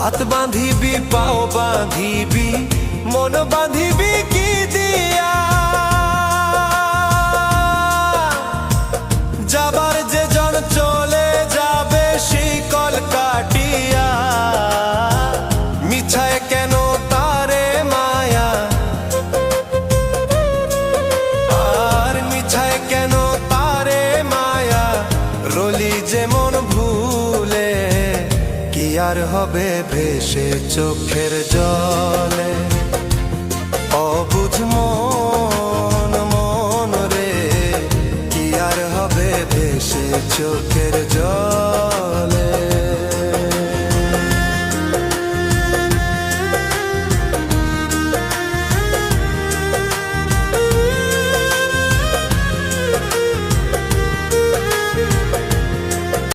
হাত বাঁধিবি পাও বাঁধিবি মন বাঁধিবি কি দিয়া যাবার যে জন চলে যাবে শিকল কাটিয়া মিছায় কেন তারে মায়া আর মিছায় কেন তারে মায়া রলি যেমন ভুলে কি আর হবে ভেসে চোখের জলে